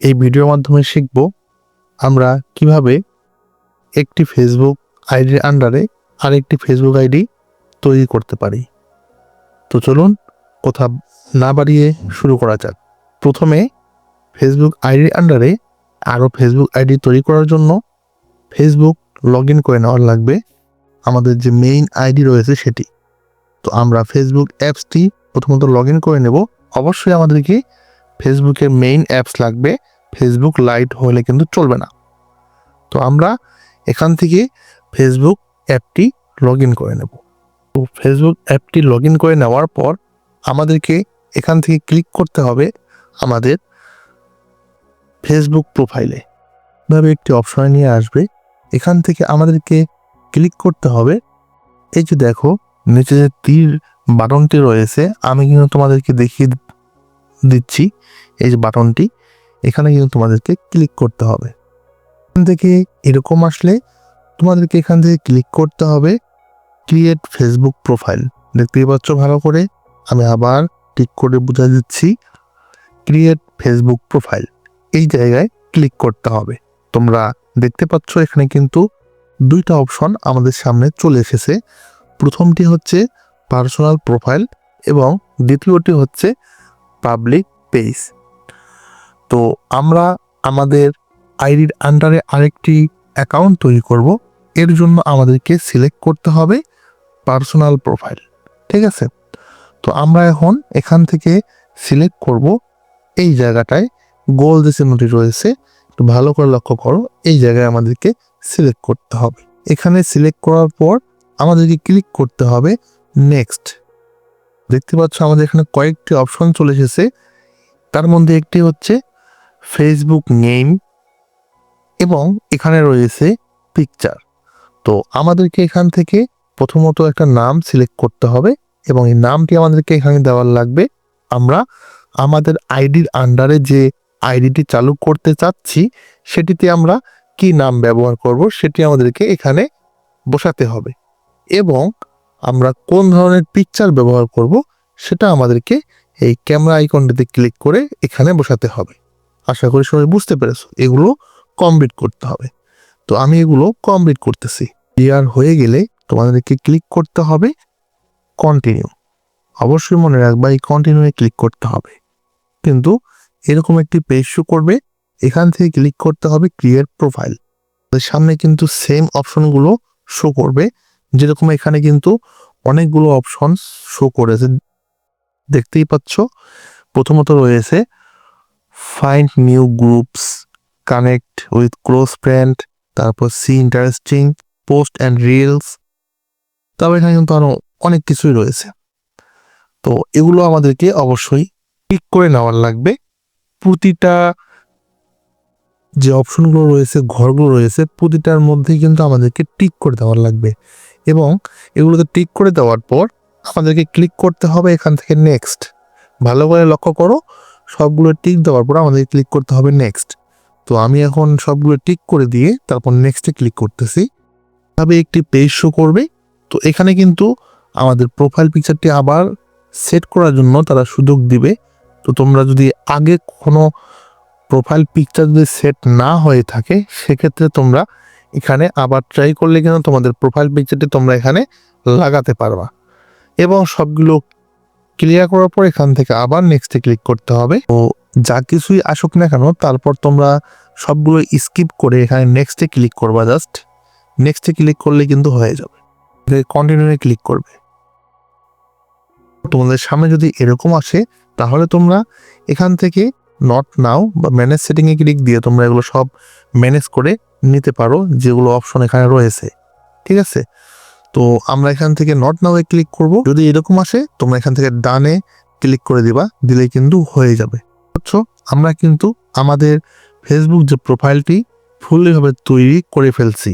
এই ভিডিওর মাধ্যমে শিখব আমরা কিভাবে একটি ফেসবুক আইডির আন্ডারে আরেকটি ফেসবুক আইডি তৈরি করতে পারি। তো চলুন কথা না বাড়িয়ে শুরু করা যাক। প্রথমে ফেসবুক আইডির আন্ডারে আরও ফেসবুক আইডি তৈরি করার জন্য ফেসবুক লগ ইন করে নেওয়ার লাগবে আমাদের যে মেইন আইডি রয়েছে সেটি। তো আমরা ফেসবুক অ্যাপসটি প্রথমত লগ ইন করে নেব। অবশ্যই আমাদেরকে ফেসবুকের মেইন অ্যাপস লাগবে, ফেসবুক লাইট হলে কিন্তু চলবে না। তো আমরা এখান থেকে ফেসবুক অ্যাপটি লগ ইন করে নেব। তো ফেসবুক অ্যাপটি লগ ইন করে নেওয়ার পর আমাদেরকে এখান থেকে ক্লিক করতে হবে আমাদের ফেসবুক প্রোফাইলে। এভাবে একটি অপশন নিয়ে আসবে, এখান থেকে আমাদেরকে ক্লিক করতে হবে। এই যে দেখো নিচে যে তীর বাটনটি রয়েছে, আমি কিন্তু তোমাদেরকে দেখিয়ে দিচ্ছি। এই যে বাটনটি, এখানে কিন্তু তোমাদেরকে ক্লিক করতে হবে। এখান থেকে এরকম আসলে তোমাদেরকে এখান থেকে ক্লিক করতে হবে ক্রিয়েট ফেসবুক প্রোফাইল। দেখতেই পাচ্ছ ভালো করে, আমি আবার টিক করে বুঝা দিচ্ছি। ক্রিয়েট ফেসবুক প্রোফাইল এই জায়গায় ক্লিক করতে হবে। তোমরা দেখতে পাচ্ছ এখানে কিন্তু দুইটা অপশন আমাদের সামনে চলে এসেছে। প্রথমটি হচ্ছে পার্সোনাল প্রোফাইল এবং দ্বিতীয়টি হচ্ছে পাবলিক পেজ। তো আমরা আমাদের আইডির আন্ডারে আরেকটি অ্যাকাউন্ট তৈরি করব, এর জন্য আমাদেরকে সিলেক্ট করতে হবে পার্সোনাল প্রোফাইল। ঠিক আছে, তো আমরা এখন এখান থেকে সিলেক্ট করব এই জায়গাটায় গোল যে চিহ্নটি রয়েছে, একটু ভালো করে লক্ষ্য করো, এই জায়গায় আমাদেরকে সিলেক্ট করতে হবে। এখানে সিলেক্ট করার পর আমাদেরকে ক্লিক করতে হবে নেক্সট। দেখতে পাচ্ছ আমাদের এখানে কয়েকটি অপশন চলে এসেছে, তার মধ্যে একটি হচ্ছে ফেসবুক নেম এবং এখানে রয়েছে পিকচার। তো আমাদেরকে এখান থেকে প্রথমত একটা নাম সিলেক্ট করতে হবে এবং এই নামটি আমাদেরকে এখানে দেওয়ার লাগবে। আমরা আমাদের আইডির আন্ডারে যে আইডিটি চালু করতে চাচ্ছি সেটিতে আমরা কি নাম ব্যবহার করব সেটি আমাদেরকে এখানে বসাতে হবে এবং আমরা কোন ধরনের পিকচার ব্যবহার করব সেটা আমাদেরকে এই ক্যামেরা আইকনটিতে ক্লিক করে এখানে বসাতে হবে। আশা করি সবাই বুঝতে পেরেছো, এগুলো কমপ্লিট করতে হবে। তো আমি এগুলো কমপ্লিট করতেছি। ক্লিয়ার হয়ে গেলে তোমাদেরকে ক্লিক করতে হবে কন্টিনিউ। অবশ্যই মনে রাখবা এই কন্টিনিউয়ে ক্লিক করতে হবে। কিন্তু এরকম একটি পেজ শো করবে, এখান থেকে ক্লিক করতে হবে ক্রিয়েট প্রোফাইল। সামনে কিন্তু সেম অপশনগুলো শো করবে, যেরকম এখানে কিন্তু অনেকগুলো অপশন শো করেছে, দেখতেই পাচ্ছ। প্রথমত রয়েছে find new groups, connect with close friend, তারপর see interesting, post and reels, তবে এখানে কিন্তু আরো অনেক কিছুই রয়েছে। তো এগুলো আমাদেরকে অবশ্যই ক্লিক করে নেওয়ার লাগবে। প্রতিটা যে অপশনগুলো রয়েছে, ঘরগুলো রয়েছে, প্রতিটার মধ্যেই কিন্তু আমাদেরকে টিক করে দেওয়ার লাগবে এবং এগুলোতে টিক করে দেওয়ার পর আমাদেরকে ক্লিক করতে হবে এখান থেকে নেক্সট। ভালো করে লক্ষ্য করো, সবগুলো টিক দেওয়ার পর আমাদেরকে ক্লিক করতে হবে নেক্সট। তো আমি এখন সবগুলো টিক করে দিয়ে তারপর নেক্সটে ক্লিক করতেছি। তবে একটি পেজ শো করবে। তো এখানে কিন্তু আমাদের প্রোফাইল পিকচারটি আবার সেট করার জন্য তারা সুযোগ দিবে। তো তোমরা যদি আগে কোনো প্রোফাইল পিকচার যদি সেট না হয়ে থাকে সেক্ষেত্রে তোমরা এখানে আবার ট্রাই করলে কিন্তু তোমাদের প্রোফাইল পিকচারটি তোমরা এখানে লাগাতে পারবা এবং সবগুলো ক্লিয়ার করার পর এখান থেকে আবার নেক্সটে ক্লিক করতে হবে। তো যা কিছুই আসুক না কেন তারপর তোমরা সবগুলো স্কিপ করে এখানে নেক্সটে ক্লিক করবা। জাস্ট নেক্সটে ক্লিক করলে কিন্তু হয়ে যাবে। কন্টিনিউয়ে ক্লিক করবে। তোমাদের সামনে যদি এরকম আসে তাহলে তোমরা এখান থেকে নট নাও বা ম্যানেজ সেটিংয়ে ক্লিক দিয়ে তোমরা এগুলো সব ম্যানেজ করে নিতে পারো, যেগুলো অপশন এখানে রয়েছে। ঠিক আছে, তো আমরা এখান থেকে নট নাও এ ক্লিক করব। যদি এরকম আসে তোমরা এখান থেকে ডানে ক্লিক করে দিবা, দিলেই কিন্তু হয়ে যাবে। বুঝছো, আমরা কিন্তু আমাদের ফেসবুক যে প্রোফাইলটি ফুললিভাবে তৈরি করে ফেলছি।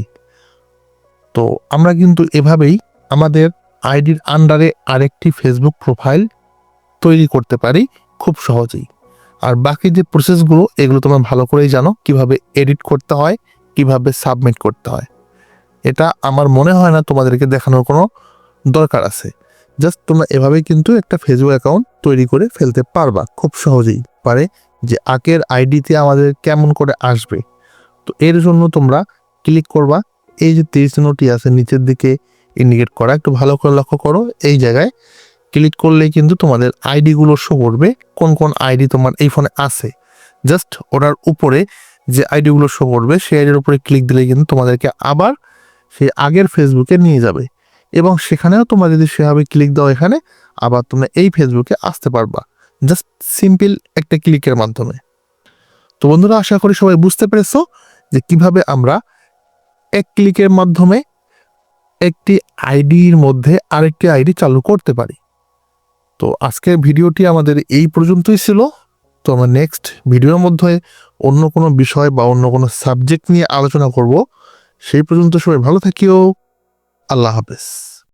তো আমরা কিন্তু এভাবেই আমাদের আইডির আন্ডারে আরেকটি ফেসবুক প্রোফাইল তৈরি করতে পারি খুব সহজেই। আর বাকি যে প্রসেসগুলো এগুলো তোমরা ভালো করেই জানো, কিভাবে এডিট করতে হয়, কিভাবে সাবমিট করতে হয়। এটা আমার মনে হয় না তোমাদেরকে দেখানোর কোনো দরকার আছে। জাস্ট তোমরা এভাবেই কিন্তু একটা ফেসবুক অ্যাকাউন্ট তৈরি করে ফেলতে পারবা খুব সহজেই। পারে যে আগের আইডিতে আমাদের কেমন করে আসবে। তো এর জন্য তোমরা ক্লিক করবা এই যে 30 চিহ্নটি আছে নিচের দিকে ইন্ডিকেট করা, একটু ভালো করে লক্ষ্য করো। এই জায়গায় ক্লিক করলেই কিন্তু তোমাদের আইডিগুলো শো করবে, কোন কোন আইডি তোমার এই ফোনে আছে। জাস্ট ওটার উপরে যে আইডিগুলো শো করবে সেই আইডির উপরে ক্লিক দিলে কিন্তু তোমাদেরকে আবার সেই আগের ফেসবুকে নিয়ে যাবে, এবং সেখানেও তোমরা যদি সেভাবে ক্লিক দাও এখানে, আবার তোমরা এই ফেসবুকে আসতে পারবা জাস্ট সিম্পল একটা ক্লিকের মাধ্যমে। তো বন্ধুরা, আশা করি সবাই বুঝতে পেরেছো যে কিভাবে আমরা এক ক্লিকের মাধ্যমে একটি আইডির মধ্যে আরেকটি আইডি চালু করতে পারি। তো আজকের ভিডিওটি আমাদের এই পর্যন্তই ছিল। তো আমরা নেক্সট ভিডিওর মধ্যে অন্য কোনো বিষয় বা অন্য কোনো সাবজেক্ট নিয়ে আলোচনা করব। সেই পর্যন্ত সবাই ভালো থাকিও। আল্লাহ হাফেজ।